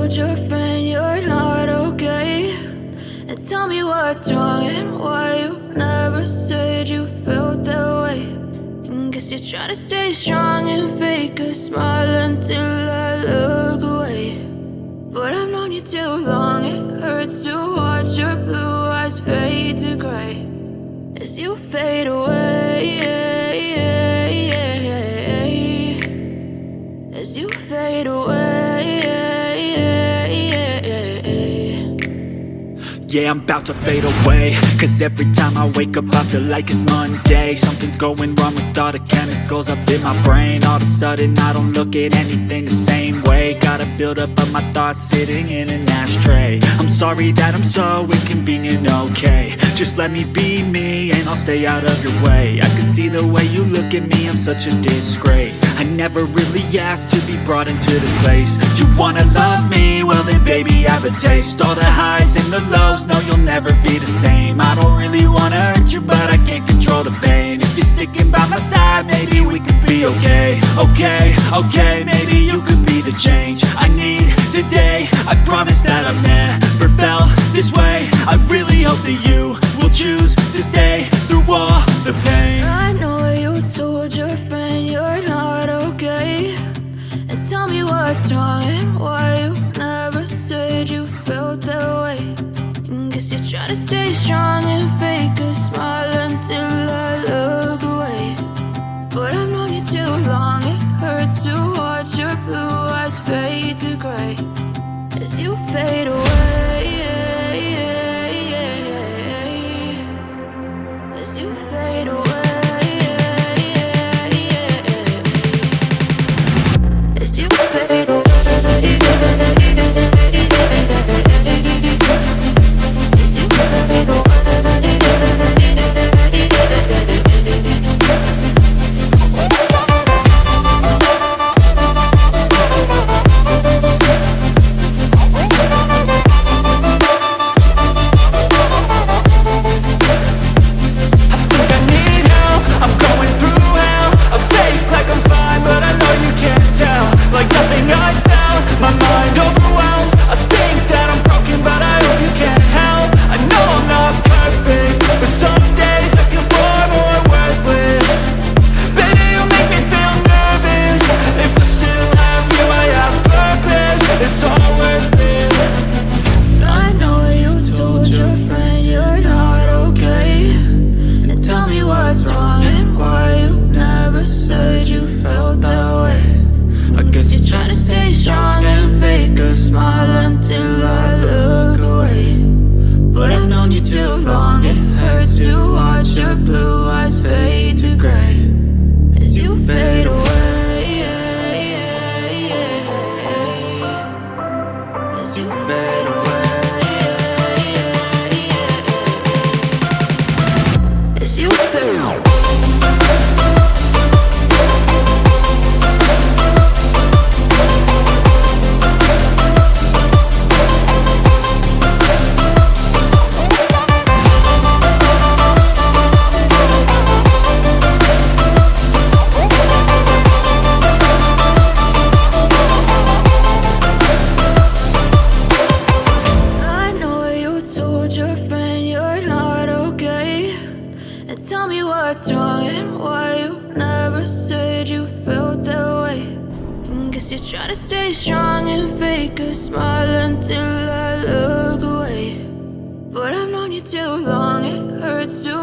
told your friend you're not okay? And tell me what's wrong and why you never said you felt that way. And guess you're trying to stay strong and fake a smile until I look away. But I've known you too long, it hurts to watch your blue eyes fade to gray as you fade away, as you fade away. Yeah, I'm about to fade away, cause every time I wake up I feel like it's Monday. Something's going wrong with all the chemicals up in my brain. All of a sudden I don't look at anything the same way. Got a build up of my thoughts sitting in an ashtray. I'm sorry that I'm so inconvenient, okay? Just let me be me and I'll stay out of your way. I can see the way you look at me, I'm such a disgrace. I never really asked to be brought into this place. You wanna love me? Well then baby, have a taste. All the highs and the lows, no, you'll never be the same. I don't really wanna hurt you, but I can't control the pain. If you're sticking by my side, maybe we could be okay. Okay, maybe you could be the change I need today. I promise that I've never felt this way. I really hope that you will choose to stay through all the pain. I know you told your friend you're not okay. And tell me what's wrong and why you never said you felt that way. And guess you're trying to stay strong and fake a smile until I look away. But I've known you too long, it hurts to watch your blue eyes fade to gray as you fade away, as you fade away. As you fade away. Tell me what's wrong and why you never said you felt that way. And guess you're trying to stay strong and fake a smile until I look away. But I've known you too long, it hurts to